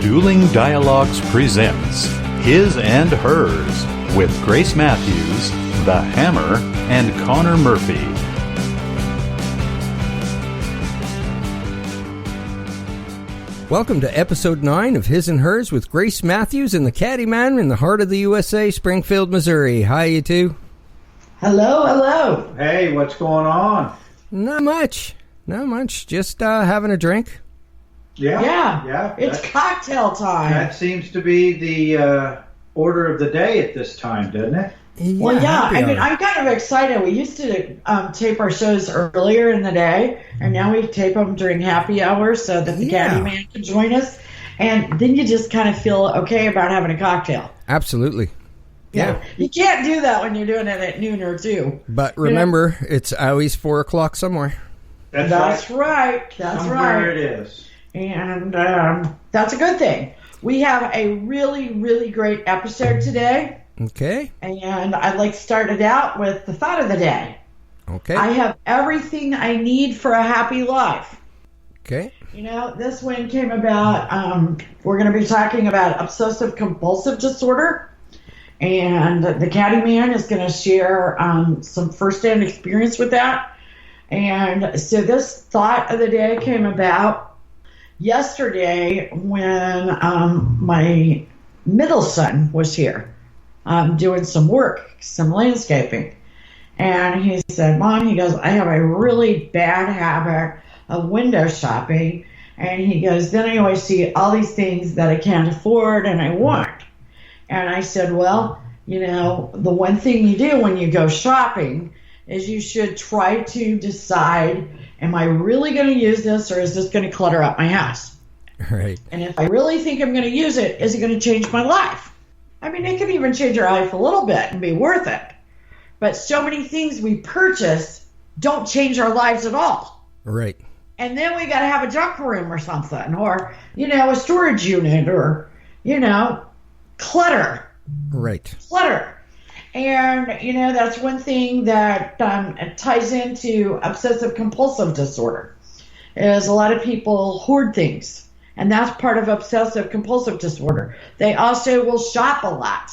Dueling Dialogues presents His and Hers with Grace Matthews, The Hammer, and Connor Murphy. Welcome to Episode 9 of His and Hers with Grace Matthews and the Caddy Man in the heart of the USA, Springfield, Missouri. Hi, you two. Hello, hello. Hey, what's going on? Not much. Just having a drink. Yeah. It's cocktail time. That seems to be the order of the day at this time, doesn't it? I'm kind of excited. We used to tape our shows earlier in the day, and now we tape them during happy hours so that the Caddy Man can join us. And then you just kind of feel okay about having a cocktail. Absolutely. Yeah. You can't do that when you're doing it at noon or 2. But remember, it's always 4 o'clock somewhere. That's right. Somewhere it is. And that's a good thing. We have a really, really great episode today. Okay. And I'd like to start it out with the thought of the day. Okay. I have everything I need for a happy life. Okay. You know, this one came about, we're going to be talking about obsessive-compulsive disorder. And the Caddy Man is going to share some first-hand experience with that. And so this thought of the day came about yesterday when my middle son was here doing some work, some landscaping. And he said, Mom, he goes, I have a really bad habit of window shopping. And he goes, then I always see all these things that I can't afford and I want. And I said, well, you know, the one thing you do when you go shopping is you should try to decide, am I really going to use this or is this going to clutter up my house? Right. And if I really think I'm going to use it, is it going to change my life? I mean, it can even change your life a little bit and be worth it. But so many things we purchase don't change our lives at all. Right. And then we got to have a junk room or something, or, you know, a storage unit, or, you know, clutter. Right. Clutter. And, you know, that's one thing that ties into obsessive-compulsive disorder, is a lot of people hoard things. And that's part of obsessive-compulsive disorder. They also will shop a lot.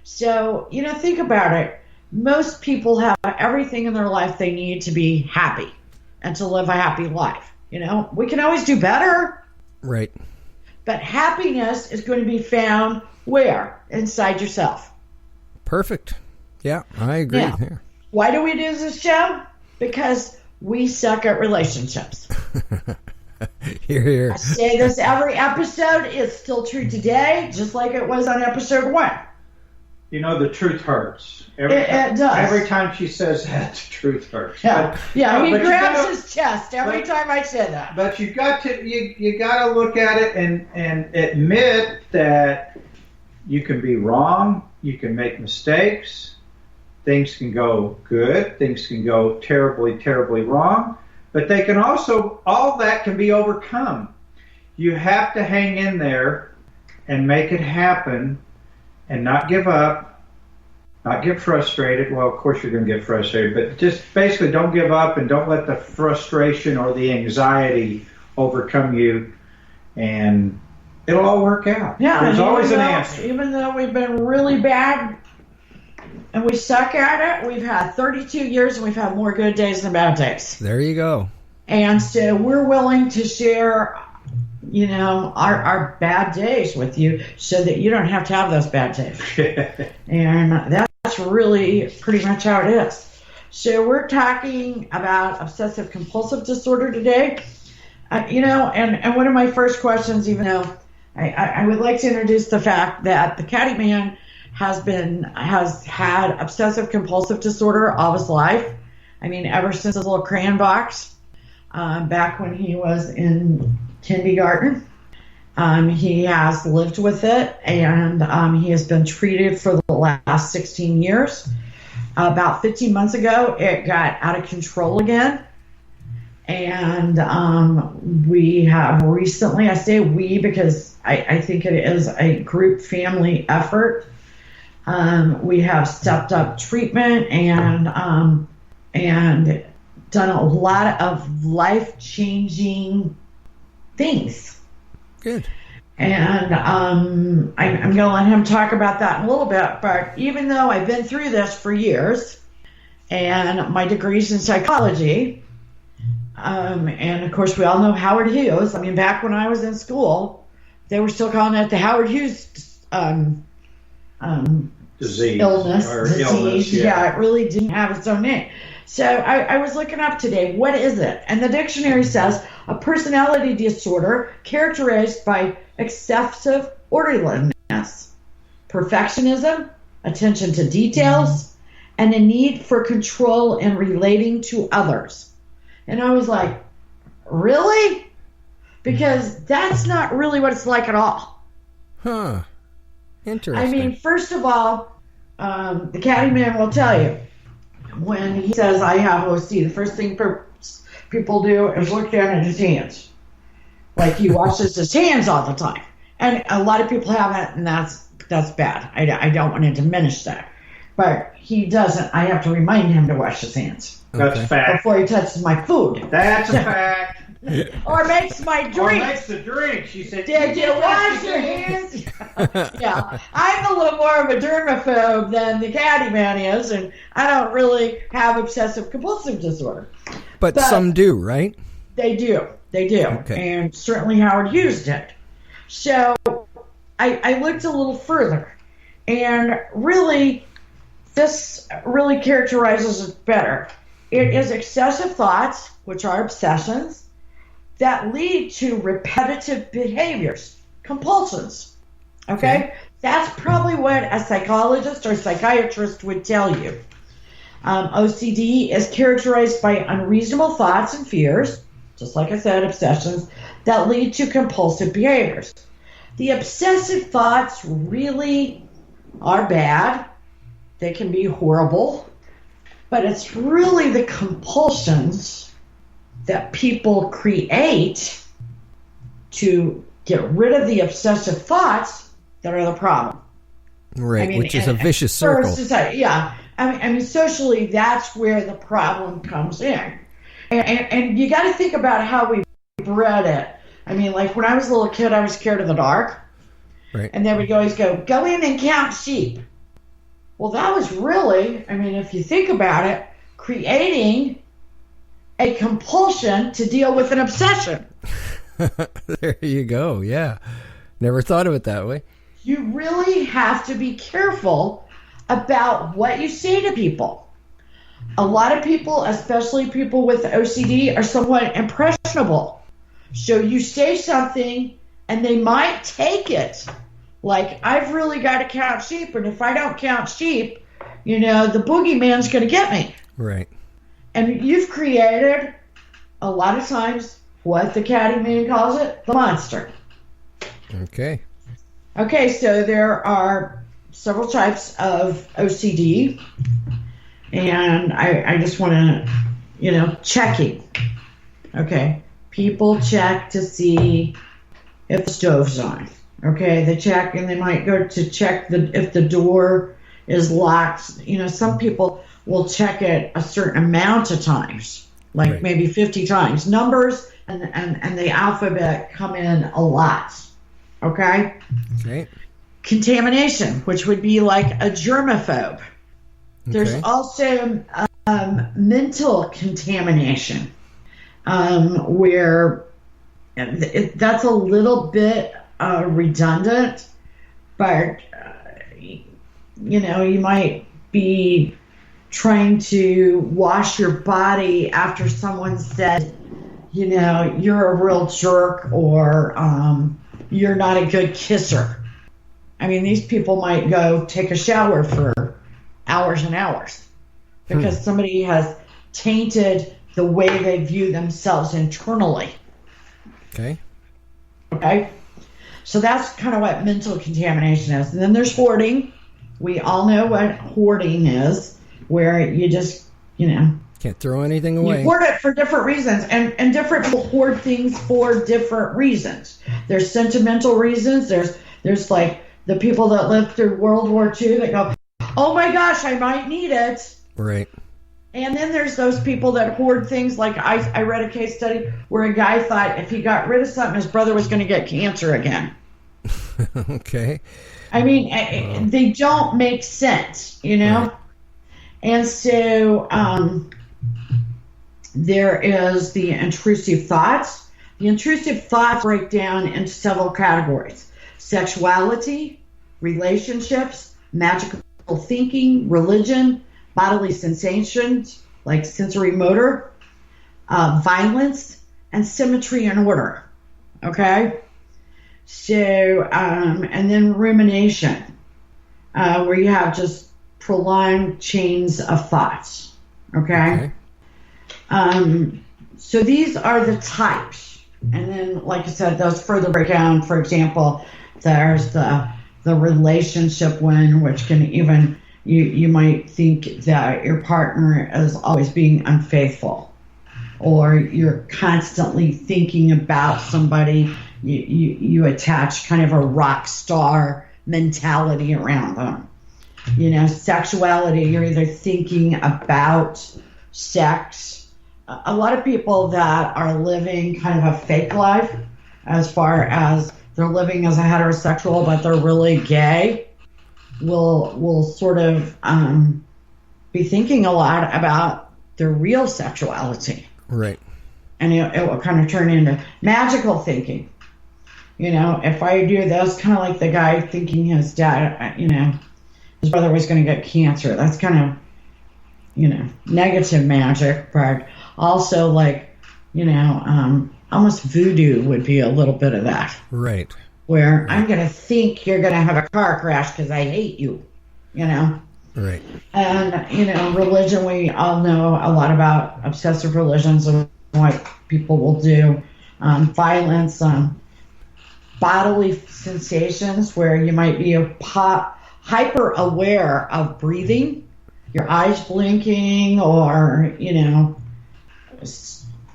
So, you know, think about it. Most people have everything in their life they need to be happy and to live a happy life. You know, we can always do better. Right. But happiness is going to be found where? Inside yourself. Perfect. Yeah, I agree. Now, here. Why do we do this show? Because we suck at relationships. Here. I say this every episode. It's still true today, just like it was on episode 1. You know, the truth hurts. It does. Every time she says that, the truth hurts. Yeah, he but grabs his chest every time I say that. But you got to look at it and admit that you can be wrong. You can make mistakes. Things can go good. Things can go terribly, terribly wrong. But they can also, all that can be overcome. You have to hang in there and make it happen and not give up, not get frustrated. Well, of course you're going to get frustrated, but just basically don't give up and don't let the frustration or the anxiety overcome you, and it'll all work out. Yeah, there's always an answer. Even though we've been really bad and we suck at it, we've had 32 years and we've had more good days than bad days. There you go. And so we're willing to share, you know, our bad days with you so that you don't have to have those bad days. And that's really pretty much how it is. So we're talking about obsessive-compulsive disorder today. You know, and one of my first questions, even though I would like to introduce the fact that the Caddy Man has had obsessive-compulsive disorder all his life. I mean, ever since his little crayon box, back when he was in kindergarten. He has lived with it, and he has been treated for the last 16 years. About 15 months ago, it got out of control again. And we have recently, I say we because I think it is a group family effort. We have stepped up treatment and done a lot of life-changing things. Good. And I'm going to let him talk about that in a little bit. But even though I've been through this for years, and my degree's in psychology, and of course we all know Howard Hughes. I mean, back when I was in school, they were still calling it the Howard Hughes Disease. Illness. Yeah, it really didn't have its own name. So I was looking up today, what is it? And the dictionary says a personality disorder characterized by excessive orderliness, perfectionism, attention to details, and a need for control in relating to others. And I was like, really? Because that's not really what it's like at all. Huh. Interesting. I mean, first of all, the caddy man will tell you, when he says, I have OC, the first thing people do is look down at his hands. Like he washes his hands all the time. And a lot of people have it, and that's bad. I don't want to diminish that. But he doesn't. I have to remind him to wash his hands. That's a fact. Before he touches my food. That's a fact. Or makes my drink. Or makes the drink. She said, did you wash your hands? Yeah. I'm a little more of a germaphobe than the caddy man is, and I don't really have obsessive-compulsive disorder. But some do, right? They do. They do. Okay. And certainly Howard Hughes did. So I looked a little further, and really, this really characterizes it better. It is excessive thoughts, which are obsessions, that lead to repetitive behaviors, compulsions. Okay? That's probably what a psychologist or psychiatrist would tell you. OCD is characterized by unreasonable thoughts and fears, just like I said, obsessions, that lead to compulsive behaviors. The obsessive thoughts really are bad. They can be horrible. But it's really the compulsions that people create to get rid of the obsessive thoughts that are the problem. Right, I mean, which is a vicious circle. Society, yeah. I mean, socially, that's where the problem comes in. And you got to think about how we bred it. I mean, like when I was a little kid, I was scared of the dark. Right. And they would always go in and count sheep. Well, that was really, I mean, if you think about it, creating a compulsion to deal with an obsession. There you go. Yeah. Never thought of it that way. You really have to be careful about what you say to people. A lot of people, especially people with OCD, are somewhat impressionable. So you say something and they might take it. Like, I've really got to count sheep, and if I don't count sheep, the boogeyman's going to get me. Right. And you've created, a lot of times, what the caddy man calls it, the monster. Okay. Okay, so there are several types of OCD, and I just want to, checking. Okay, people check to see if the stove's on. Okay, they check, and they might go to check if the door is locked. Some people will check it a certain amount of times, like right. maybe 50 times. Numbers and the alphabet come in a lot. Okay? Okay. Contamination, which would be like a germaphobe. There's Okay. also mental contamination, where that's a little bit redundant, but you might be trying to wash your body after someone said, you're a real jerk, or you're not a good kisser. I mean, these people might go take a shower for hours and hours because somebody has tainted the way they view themselves internally. Okay. Okay? So that's kind of what mental contamination is. And then there's hoarding. We all know what hoarding is, where you just, can't throw anything away. you hoard it for different reasons. And different people hoard things for different reasons. There's sentimental reasons. There's like the people that lived through World War II that go, oh my gosh, I might need it. Right. And then there's those people that hoard things. Like I read a case study where a guy thought if he got rid of something, his brother was going to get cancer again. Okay. I mean, they don't make sense, Right. And so there is the intrusive thoughts. The intrusive thoughts break down into several categories: sexuality, relationships, magical thinking, religion, bodily sensations like sensory motor, violence, and symmetry and order. Okay? So, and then rumination, where you have just prolonged chains of thoughts. Okay? So these are the types. And then, like I said, those further break down. For example, there's the relationship one, which can even, you might think that your partner is always being unfaithful, or you're constantly thinking about somebody. You attach kind of a rock star mentality around them. Sexuality, you're either thinking about sex. A lot of people that are living kind of a fake life, as far as they're living as a heterosexual but they're really gay, will sort of be thinking a lot about their real sexuality. Right. And it will kind of turn into magical thinking. If I do this, kind of like the guy thinking his dad, his brother was going to get cancer. That's kind of, negative magic, but also like, almost voodoo would be a little bit of that. Right. Where I'm going to think you're going to have a car crash because I hate you, Right. And, religion, we all know a lot about obsessive religions and what people will do. Violence, bodily sensations, where you might be hyper aware of breathing, your eyes blinking, or,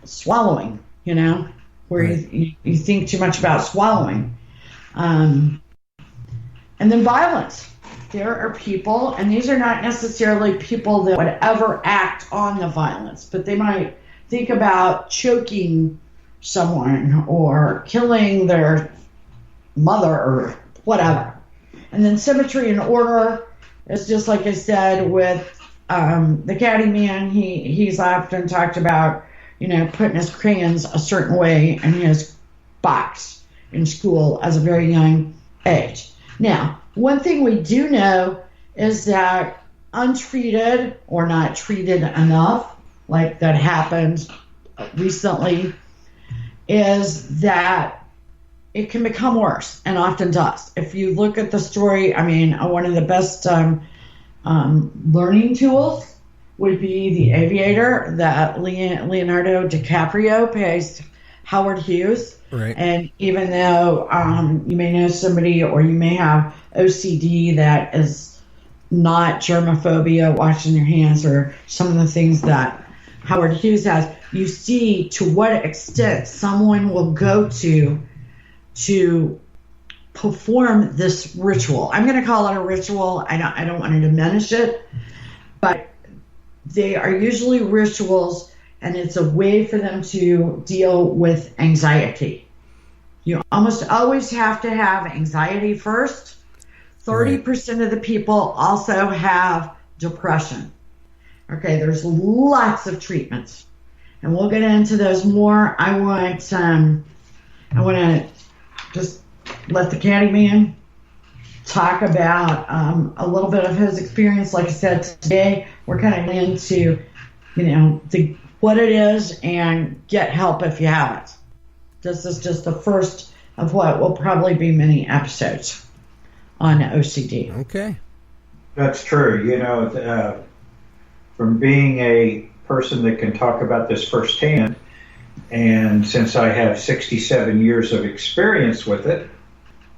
swallowing, where right. you think too much about swallowing. And then violence. There are people, and these are not necessarily people that would ever act on the violence, but they might think about choking someone or killing their mother or whatever. And then symmetry and order is just like I said with the caddy man. He's often talked about, putting his crayons a certain way in his box in school as a very young age. Now, one thing we do know is that untreated or not treated enough, like that happened recently, is that it can become worse, and often does. If you look at the story, one of the best learning tools would be The Aviator, that Leonardo DiCaprio plays Howard Hughes. Right. And even though you may know somebody, or you may have OCD that is not germophobia, washing your hands, or some of the things that Howard Hughes has, you see to what extent someone will go to perform this ritual. I'm going to call it a ritual. I don't want to diminish it, but they are usually rituals, and it's a way for them to deal with anxiety. You almost always have to have anxiety first. 30% of the people also have depression. Okay, there's lots of treatments, and we'll get into those more. I want to just let the caddy man talk about a little bit of his experience. Like I said, today we're kind of into, what it is and get help if you haven't. This is just the first of what will probably be many episodes on OCD. Okay. That's true. From being a person that can talk about this firsthand, and since I have 67 years of experience with it,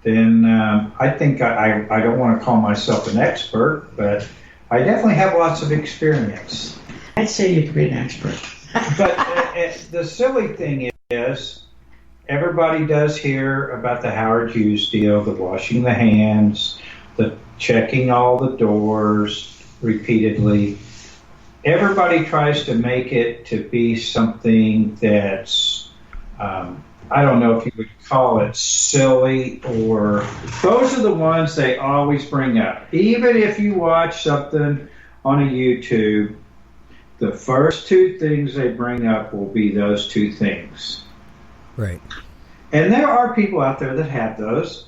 then I think I don't want to call myself an expert, but I definitely have lots of experience. I'd say you could be an expert. But the silly thing is, everybody does hear about the Howard Hughes deal, the washing the hands, the checking all the doors repeatedly. Everybody tries to make it to be something that's I don't know if you would call it silly, or those are the ones they always bring up. Even if you watch something on a YouTube, the first two things they bring up will be those two things. Right. And there are people out there that have those.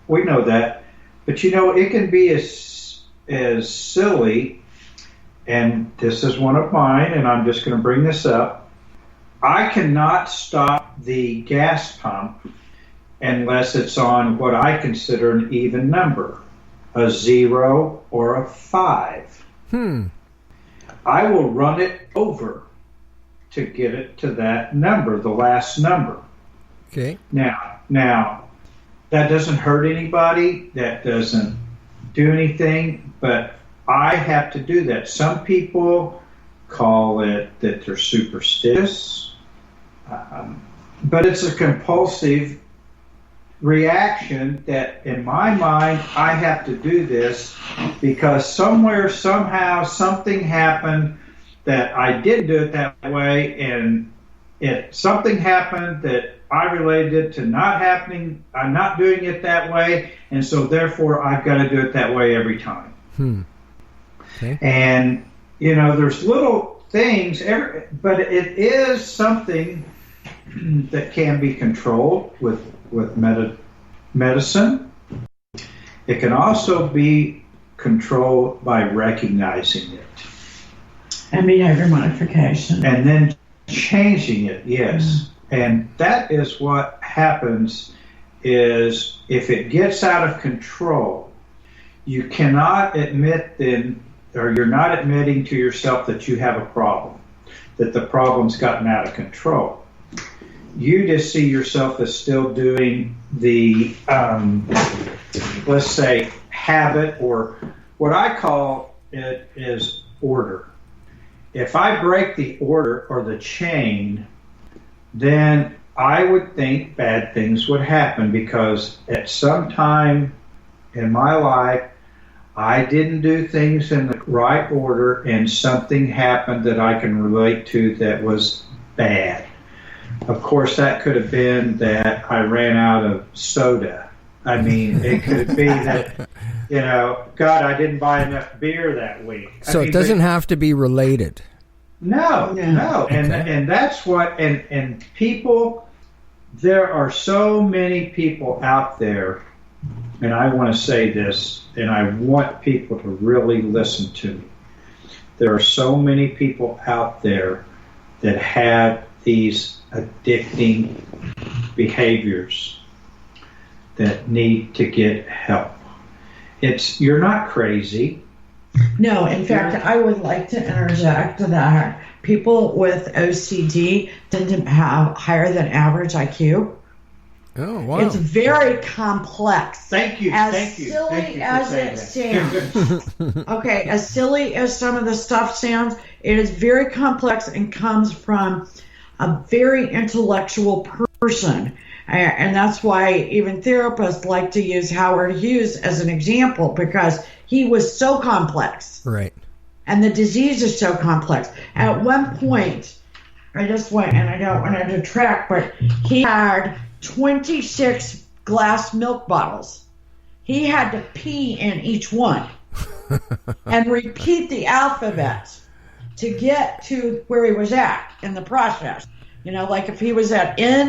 We know that. But it can be as silly, and this is one of mine, and I'm just going to bring this up. I cannot stop the gas pump unless it's on what I consider an even number, a 0 or a 5. I will run it over to get it to that number, the last number. Okay. Now, that doesn't hurt anybody. That doesn't do anything, but I have to do that. Some people call it that they're superstitious, but it's a compulsive reaction that, in my mind, I have to do this because somewhere, somehow, something happened that I didn't do it that way, and something happened that I related it to not happening. I'm not doing it that way, and so therefore I've got to do it that way every time. Okay. And there's little things, but it is something that can be controlled with medicine. It can also be controlled by recognizing it. And behavior modification. And then changing it, yes. And that is what happens is if it gets out of control, you cannot admit then, or you're not admitting to yourself that you have a problem, that the problem's gotten out of control. You just see yourself as still doing the, let's say, habit, or what I call it is order. If I break the order or the chain, then I would think bad things would happen because at some time in my life, I didn't do things in the right order and something happened that I can relate to that was bad. Of course, that could have been that I ran out of soda. I mean, it could be that, God, I didn't buy enough beer that week. So it doesn't have to be related. No. And that's what, and people, there are so many people out there, and I want to say this, and I want people to really listen to me. There are so many people out there that have these addicting behaviors that need to get help. You're not crazy. No, in fact, I would like to interject that people with OCD tend to have higher than average IQ. Oh, wow. It's very complex. Thank you. As silly as it sounds. Okay, as silly as some of the stuff sounds, it is very complex and comes from a very intellectual person. And that's why even therapists like to use Howard Hughes as an example, because he was so complex. Right. And the disease is so complex. At one point, I just went, and I don't want to detract, but he had 26 glass milk bottles. He had to pee in each one and repeat the alphabet to get to where he was at in the process. Like if he was at N,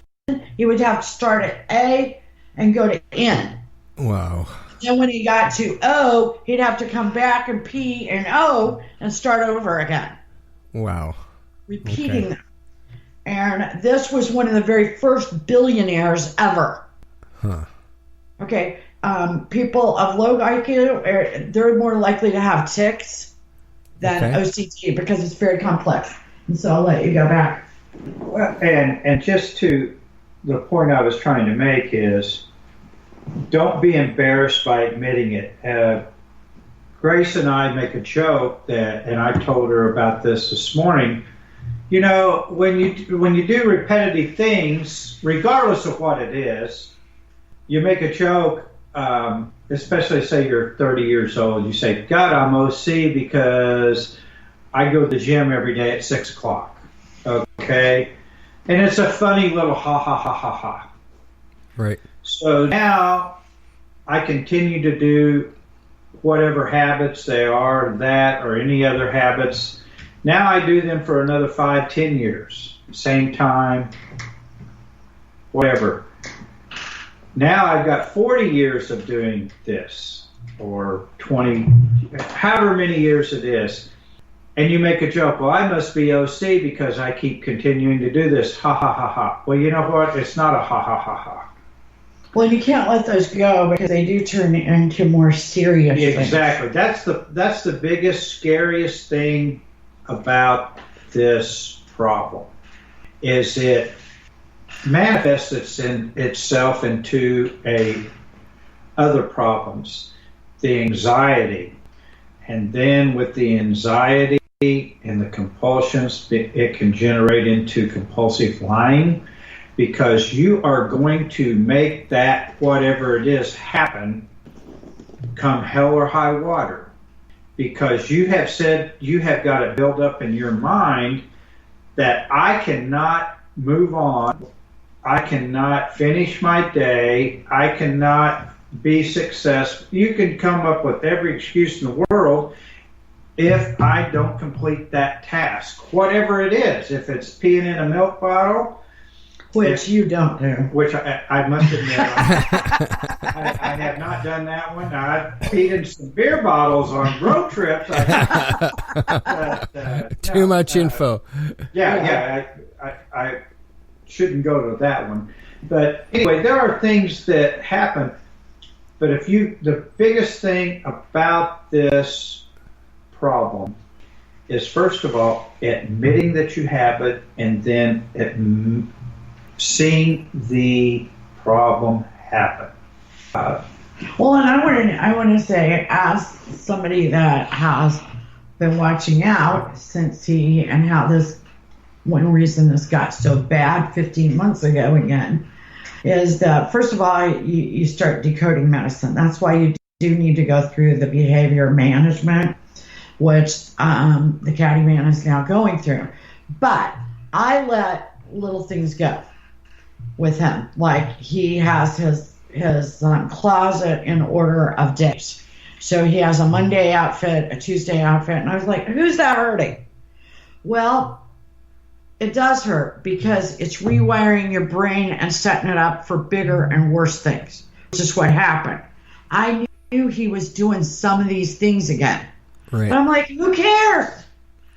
he would have to start at A and go to N. Wow. Then when he got to O, he'd have to come back and P and O and start over again. Wow. Repeating them. And this was one of the very first billionaires ever. Huh. Okay. People of low IQ, they're more likely to have tics than OCD because it's very complex. And so I'll let you go back. Well, and just to the point I was trying to make is, don't be embarrassed by admitting it. Grace and I make a joke and I told her about this morning. When you do repetitive things, regardless of what it is, you make a joke. Especially say you're 30 years old, you say, "God, I'm OC because I go to the gym every day at 6 o'clock." Okay, And it's a funny little ha ha ha ha ha. Right. So now I continue to do whatever habits they are, that or any other habits. Now I do them for another 5-10 years. Same time, whatever. Now I've got 40 years of doing this, or 20, however many years it is. And you make a joke, well, I must be OC because I keep continuing to do this. Ha ha ha ha. Well, you know what? It's not a ha ha ha ha. Well, you can't let those go because they do turn into more serious things. Exactly. That's the biggest, scariest thing about this problem, is it manifests itself into other problems, the anxiety, and then with the anxiety and the compulsions, it can generate into compulsive lying, because you are going to make that whatever it is happen come hell or high water, because you have said, you have got it built up in your mind that I cannot move on, I cannot finish my day, I cannot be successful. You can come up with every excuse in the world if I don't complete that task, whatever it is. If it's peeing in a milk bottle, which you don't do. Which I must admit, I have not done that one. Now, I've peed in some beer bottles on road trips. Too much info. Yeah, I shouldn't go to that one. But anyway, there are things that happen. But the biggest thing about this problem is, first of all, admitting that you have it, and then seeing the problem happen. Well, and I want to say, as somebody that has been watching out since one reason this got so bad 15 months ago again, is that, first of all, you start decoding medicine. That's why you do need to go through the behavior management, which the Caddy Man is now going through. But I let little things go with him. Like, he has his closet in order of days. So he has a Monday outfit, a Tuesday outfit, and I was like, who's that hurting? Well, it does hurt because it's rewiring your brain and setting it up for bigger and worse things, which is what happened. I knew he was doing some of these things again. Right. But I'm like, who cares?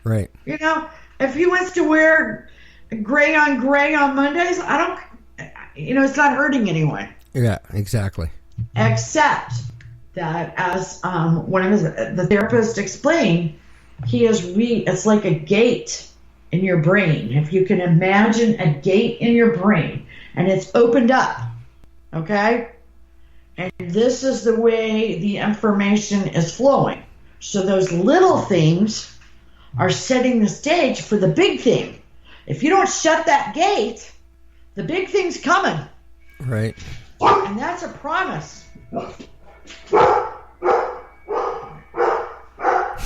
Right. You know, if he wants to wear gray on Mondays, it's not hurting anyone. Yeah, exactly. Except that, as one of the therapists explained, it's like a gate in your brain. If you can imagine a gate in your brain, and it's opened up, okay? And this is the way the information is flowing. So those little things are setting the stage for the big thing. If you don't shut that gate, the big thing's coming. Right. And that's a promise.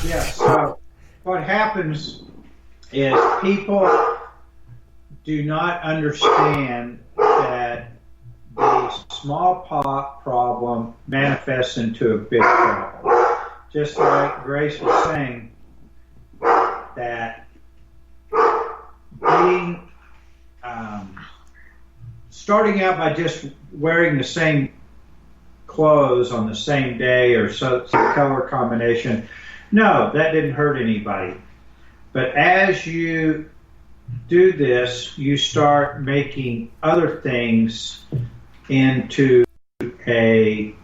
Yeah, so what happens is people do not understand that the small problem manifests into a big problem. Just like Grace was saying, that being starting out by just wearing the same clothes on the same day or some color combination, no, that didn't hurt anybody. But as you do this, you start making other things into a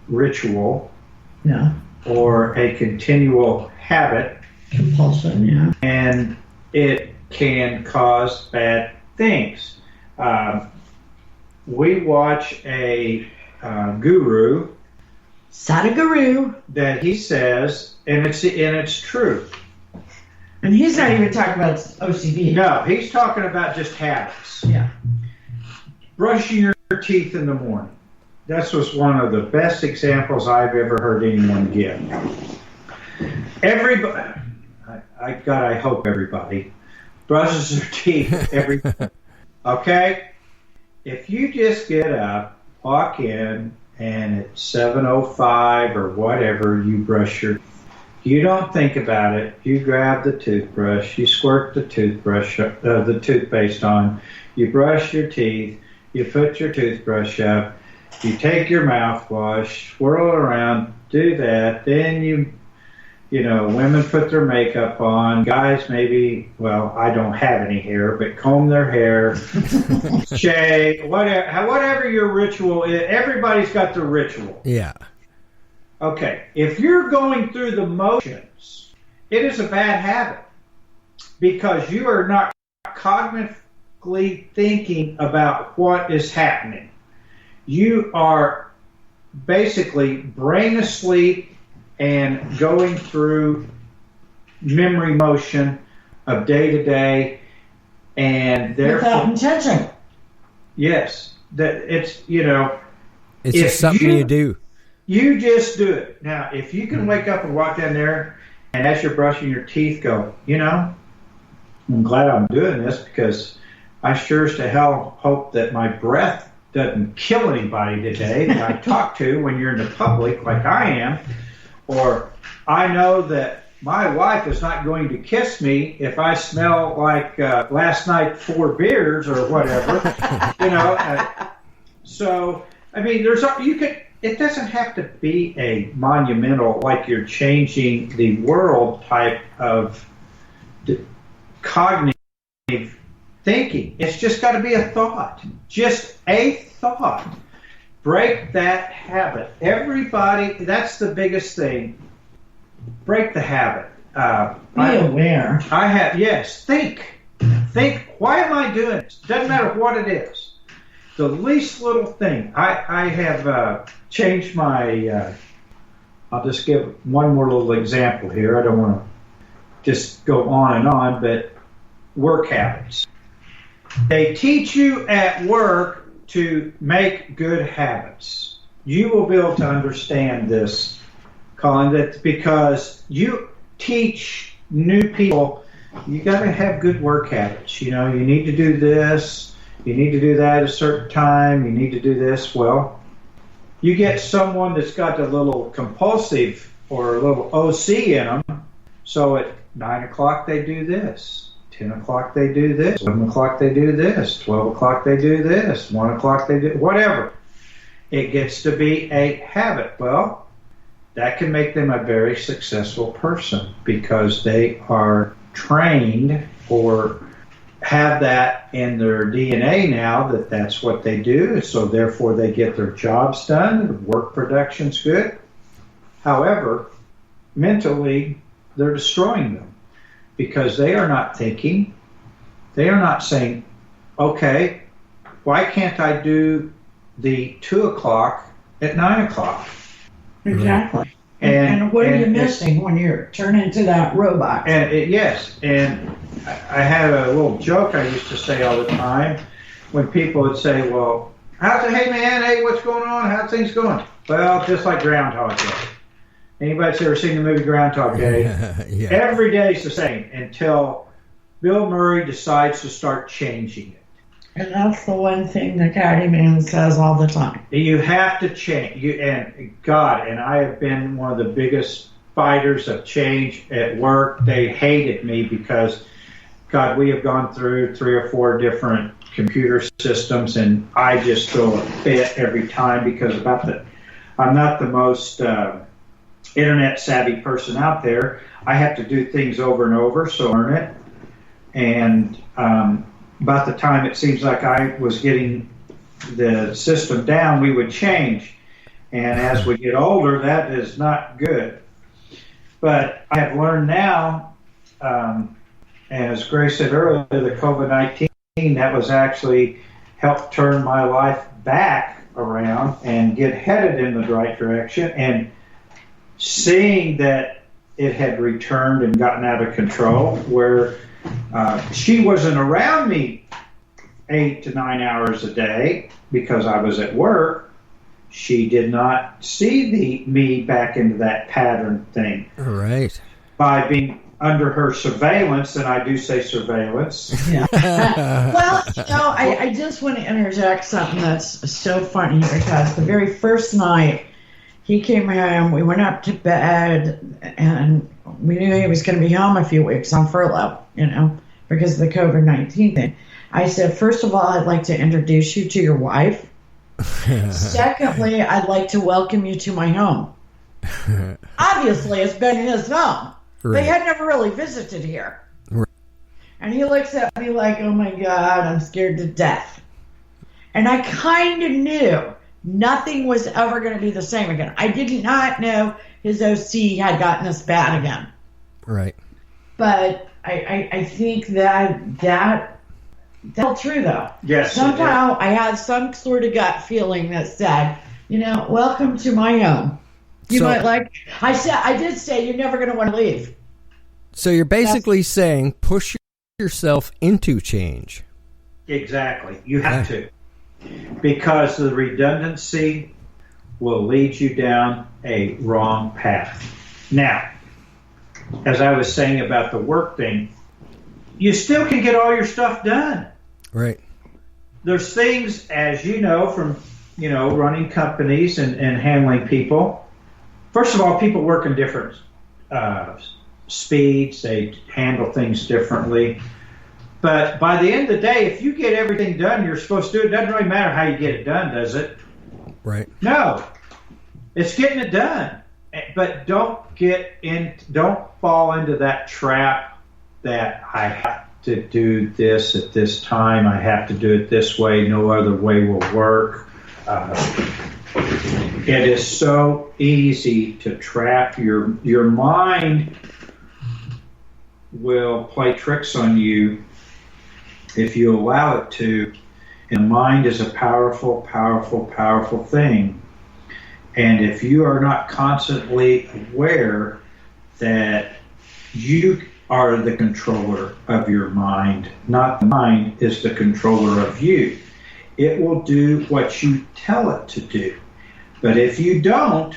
ritual, Yeah. or a continual habit. Compulsion, yeah. And it can cause bad things. We watch a guru. Sadhguru. That he says, and it's true. And he's not even talking about OCD. No, he's talking about just habits. Yeah. Brushing your teeth in the morning. That was one of the best examples I've ever heard anyone give. Everybody, I hope everybody brushes her teeth every morning. Okay? If you just get up, walk in, and at 7:05 or whatever, you brush your teeth. You don't think about it. You grab the toothbrush, you squirt the toothpaste on, you brush your teeth, you put your toothbrush up, you take your mouthwash, swirl it around, do that, then women put their makeup on, guys maybe, well, I don't have any hair, but comb their hair, shave, whatever your ritual is. Everybody's got their ritual. Yeah. Okay, if you're going through the motions, it is a bad habit because you are not cognitively thinking about what is happening. You are basically brain asleep and going through memory motion of day to day, and therefore, without intention. Yes, that it's it's just something you do. You just do it. Now, if you can wake up and walk down there, and as you're brushing your teeth, go, I'm glad I'm doing this because I sure as to hell hope that my breath doesn't kill anybody today that I talk to when you're in the public like I am. Or I know that my wife is not going to kiss me if I smell like last night 4 beers or whatever. So, I mean, it doesn't have to be a monumental, like you're changing the world type of cognitive thinking. It's just got to be a thought. Just a thought. Break that habit. Everybody, that's the biggest thing. Break the habit. Be aware. Think. Think, why am I doing this? Doesn't matter what it is. The least little thing. I have changed my, I'll just give one more little example here. I don't want to just go on, but work habits. They teach you at work to make good habits. You will be able to understand this, Colin, that because you teach new people, you got to have good work habits. You need to do this, you need to do that at a certain time, you need to do this. Well, you get someone that's got a little compulsive or a little OC in them, so at 9 o'clock they do this. 10 o'clock they do this, 11 o'clock they do this, 12 o'clock they do this, 1 o'clock they do whatever. It gets to be a habit. Well, that can make them a very successful person because they are trained or have that in their DNA now that that's what they do, so therefore they get their jobs done, work production's good. However, mentally, they're destroying them. Because they are not thinking, they are not saying, okay, why can't I do the 2 o'clock at 9 o'clock? Exactly. And what are you missing when you're turned into that robot? Yes, and I had a little joke I used to say all the time when people would say, well, hey man, hey, what's going on? How's things going? Well, just like Groundhog Day. Anybody's ever seen the movie Groundhog Day? Yeah. Every day's the same until Bill Murray decides to start changing it. And that's the one thing the Caddy Man says all the time. You have to change. And I have been one of the biggest fighters of change at work. They hated me because, God, we have gone through 3 or 4 different computer systems, and I just throw a fit every time because I'm not the most internet savvy person out there. I have to do things over and over, so learn it. And about the time it seems like I was getting the system down, we would change. And as we get older, that is not good. But I have learned now, as Grace said earlier, the COVID-19, that was actually helped turn my life back around and get headed in the right direction. And seeing that it had returned and gotten out of control, where she wasn't around me 8 to 9 hours a day because I was at work, she did not see me back into that pattern thing. All right. By being under her surveillance, and I do say surveillance. Yeah. Well, I just want to interject something that's so funny, because the very first night he came home, we went up to bed, and we knew he was going to be home a few weeks on furlough, because of the COVID-19 thing. I said, first of all, I'd like to introduce you to your wife. Secondly, I'd like to welcome you to my home. Obviously, it's been his home. Right. They had never really visited here. Right. And he looks at me like, oh my God, I'm scared to death. And I kind of knew nothing was ever going to be the same again. I did not know his OC had gotten this bad again. Right. But I think that's true, though. Yes. Somehow I had some sort of gut feeling that said, welcome to my home. You might like. I did say you're never going to want to leave. So you're basically saying push yourself into change. Exactly. You have to. Because the redundancy will lead you down a wrong path. Now, as I was saying about the work thing, you still can get all your stuff done. Right. There's things, as you know, from running companies and handling people. First of all, people work in different speeds. They handle things differently. But by the end of the day, if you get everything done you're supposed to do, it doesn't really matter how you get it done, does it? Right. No. It's getting it done. But don't fall into that trap that I have to do this at this time. I have to do it this way. No other way will work. It is so easy to trap your mind. Will play tricks on you if you allow it to. And mind is a powerful, powerful, powerful thing. And if you are not constantly aware that you are the controller of your mind, not the mind is the controller of you, it will do what you tell it to do. But if you don't,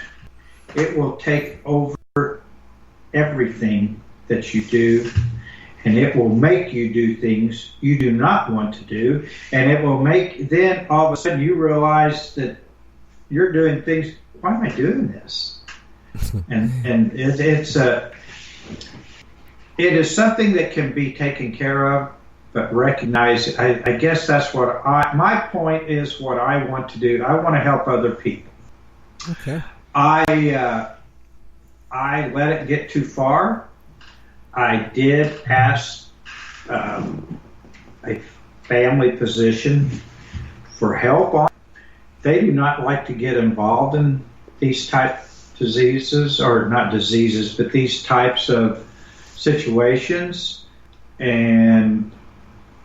it will take over everything that you do, and it will make you do things you do not want to do, and it will make, then all of a sudden you realize that you're doing things, why am I doing this? And it is something that can be taken care of, but recognize, I guess that's what my point is, what I want to do. I want to help other people. Okay. I let it get too far. I did ask a family physician for help on. They do not like to get involved in these type of diseases, or not diseases, but these types of situations. And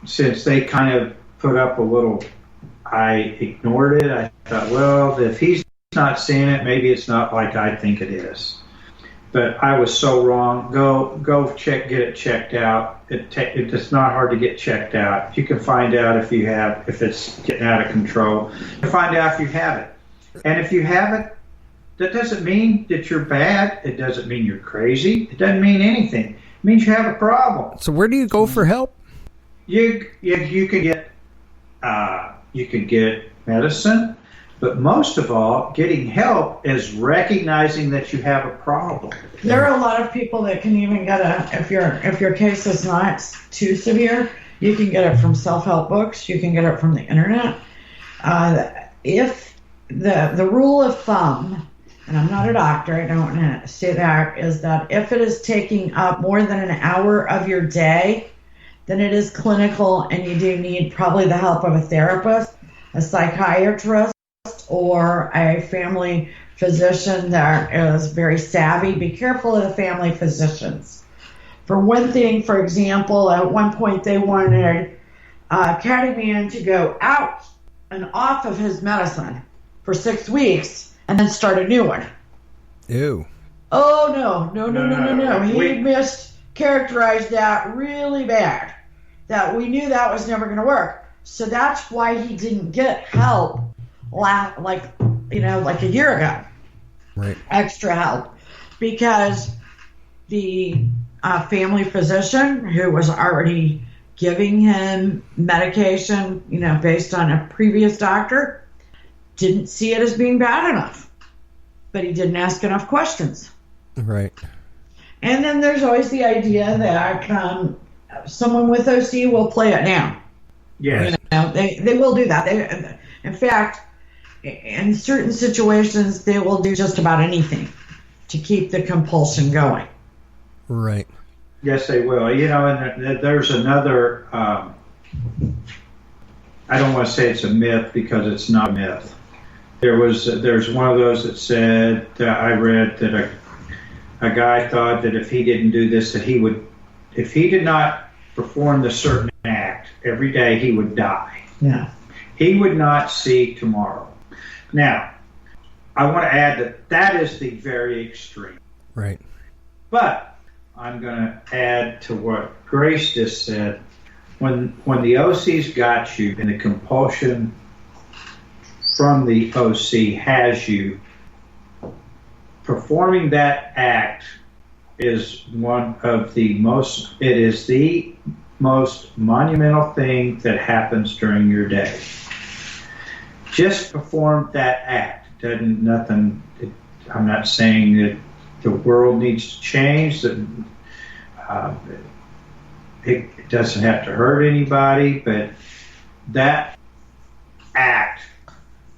since they kind of put up a little, I ignored it. I thought, well, if he's not seeing it, maybe it's not like I think it is. But I was so wrong. Go get it checked out. It's not hard to get checked out. You can find out if it's getting out of control. You can find out if you have it. And if you have it, that doesn't mean that you're bad. It doesn't mean you're crazy. It doesn't mean anything. It means you have a problem. So where do you go for help? You can get medicine. But most of all, getting help is recognizing that you have a problem. There are a lot of people that can even get if your case is not too severe, you can get it from self-help books, you can get it from the internet. If the rule of thumb, and I'm not a doctor, I don't want to say that, is that if it is taking up more than an hour of your day, then it is clinical, and you do need probably the help of a therapist, a psychiatrist, or a family physician that is very savvy. Be careful of the family physicians. For one thing, for example, at one point they wanted Caddyman to go out and off of his medicine for 6 weeks and then start a new one. Ew. Oh, no. He mischaracterized that really bad, that we knew that was never going to work. So that's why he didn't get help like a year ago. Right. Extra help, because the a family physician who was already giving him medication, based on a previous doctor, didn't see it as being bad enough. But he didn't ask enough questions. Right. And then there's always the idea that someone with OC will play it down. Yes. They will do that. In fact, in certain situations, they will do just about anything to keep the compulsion going. Right. Yes, they will. And there's another, I don't want to say it's a myth because it's not a myth. There's one of those that said, I read that a guy thought that if he didn't do this, that if he did not perform this certain act every day, he would die. Yeah. He would not see tomorrow. Now, I want to add that is the very extreme. Right. But I'm going to add to what Grace just said. When the OC's got you and the compulsion from the OC has you, performing that act is the most monumental thing that happens during your day. Just perform that act. I'm not saying that the world needs to change, that it doesn't have to hurt anybody, but that act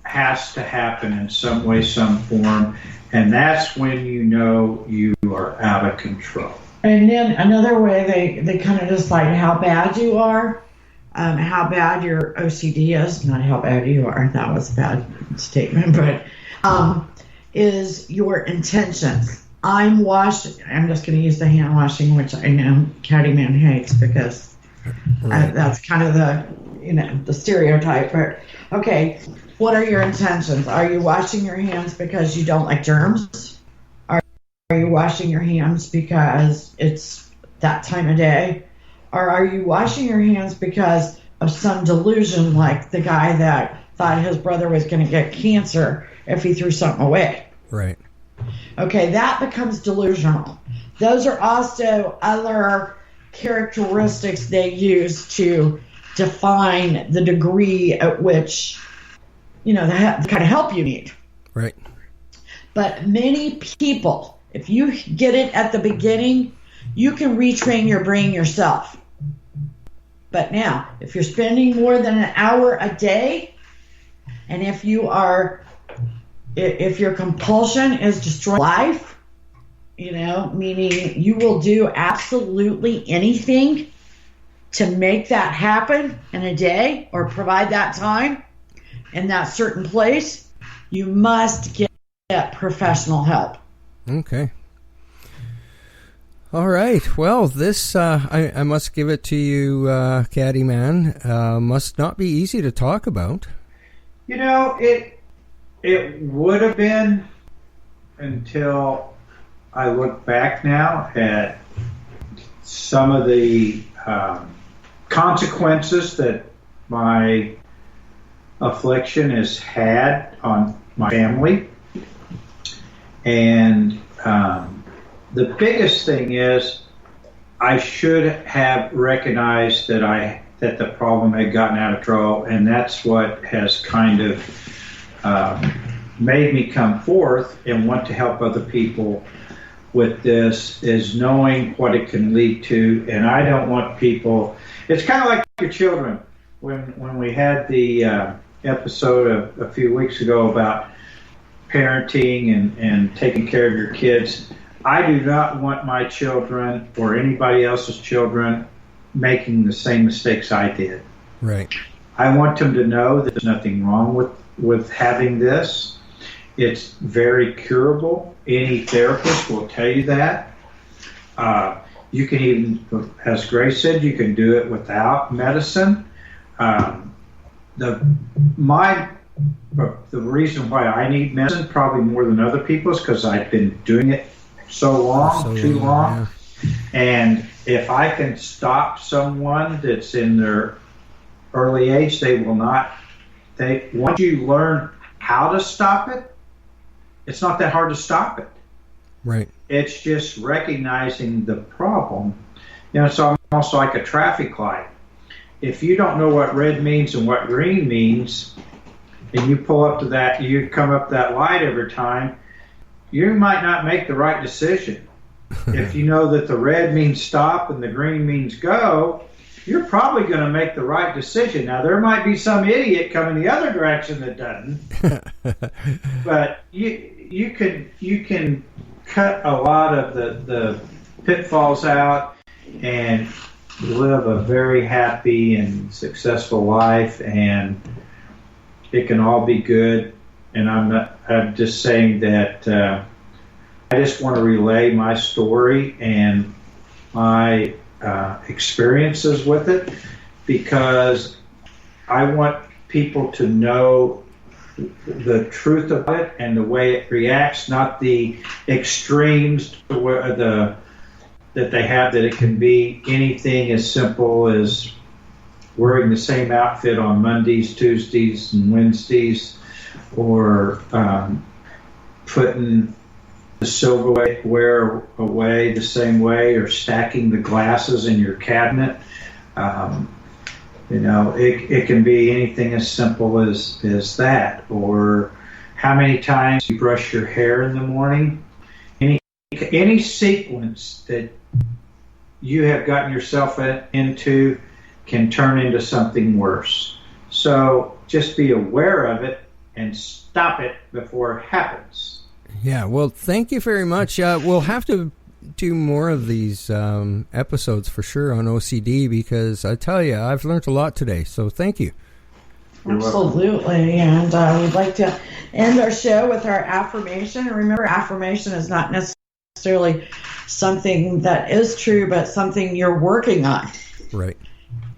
has to happen in some way, some form, and that's when you are out of control. And then another way they kind of decide how bad you are, how bad your OCD is, not how bad you are, that was a bad statement, but is your intentions. I'm just going to use the hand washing, which I know Caddyman hates because that's kind of the stereotype. But okay, what are your intentions? Are you washing your hands because you don't like germs? Are you washing your hands because it's that time of day? Or are you washing your hands because of some delusion, like the guy that thought his brother was going to get cancer if he threw something away? Right. Okay, that becomes delusional. Those are also other characteristics they use to define the degree at which, the kind of help you need. Right. But many people, if you get it at the beginning, you can retrain your brain yourself. But now, if you're spending more than an hour a day, and if your compulsion is destroying life, meaning you will do absolutely anything to make that happen in a day or provide that time in that certain place, you must get professional help. Okay. All right. Well, this, I must give it to you, Caddyman, must not be easy to talk about. It would have been until I look back now at some of the consequences that my affliction has had on my family. And the biggest thing is I should have recognized that the problem had gotten out of control, and that's what has kind of made me come forth and want to help other people with this, is knowing what it can lead to. And I don't want people, it's kind of like your children. When we had the episode a few weeks ago about parenting and taking care of your kids, I do not want my children or anybody else's children making the same mistakes I did. Right. I want them to know that there's nothing wrong with having this. It's very curable. Any therapist will tell you that. You can even, as Grace said, you can do it without medicine. The reason why I need medicine probably more than other people is because I've been doing it too long. Yeah. And if I can stop someone that's in their early age, once you learn how to stop it, it's not that hard to stop it. Right. It's just recognizing the problem. It's almost like a traffic light. If you don't know what red means and what green means, and you pull up to that, you come up that light every time, you might not make the right decision. If you know that the red means stop and the green means go, you're probably going to make the right decision. Now, there might be some idiot coming the other direction that doesn't, but you can cut a lot of the pitfalls out and live a very happy and successful life, and it can all be good. And I'm just saying that I just want to relay my story and my experiences with it, because I want people to know the truth of it and the way it reacts, not the extremes that they have, that it can be anything as simple as wearing the same outfit on Mondays, Tuesdays, and Wednesdays, or putting the silverware away the same way, or stacking the glasses in your cabinet. It can be anything as simple as that, or how many times you brush your hair in the morning. Any sequence that you have gotten yourself into can turn into something worse. So just be aware of it and stop it before it happens. Yeah, well, thank you very much. We'll have to do more of these episodes for sure on OCD, because I tell you, I've learned a lot today. So thank you. Absolutely. And we'd like to end our show with our affirmation. And remember, affirmation is not necessarily something that is true, but something you're working on. Right.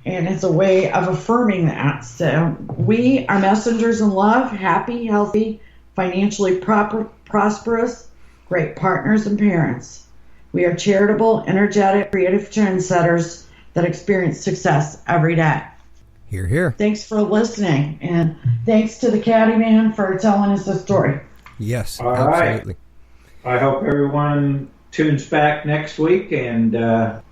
And it's a way of affirming that. So we are messengers in love, happy, healthy, financially prosperous, great partners and parents. We are charitable, energetic, creative trendsetters that experience success every day. Hear, hear. Thanks for listening, and thanks to the Caddy Man for telling us the story. Yes, all absolutely. Right. I hope everyone tunes back next week, and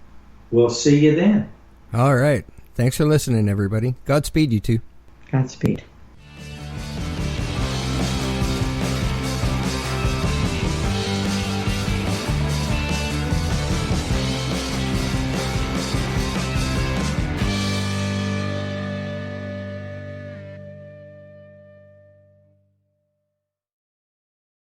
we'll see you then. All right. Thanks for listening, everybody. Godspeed, you two. Godspeed.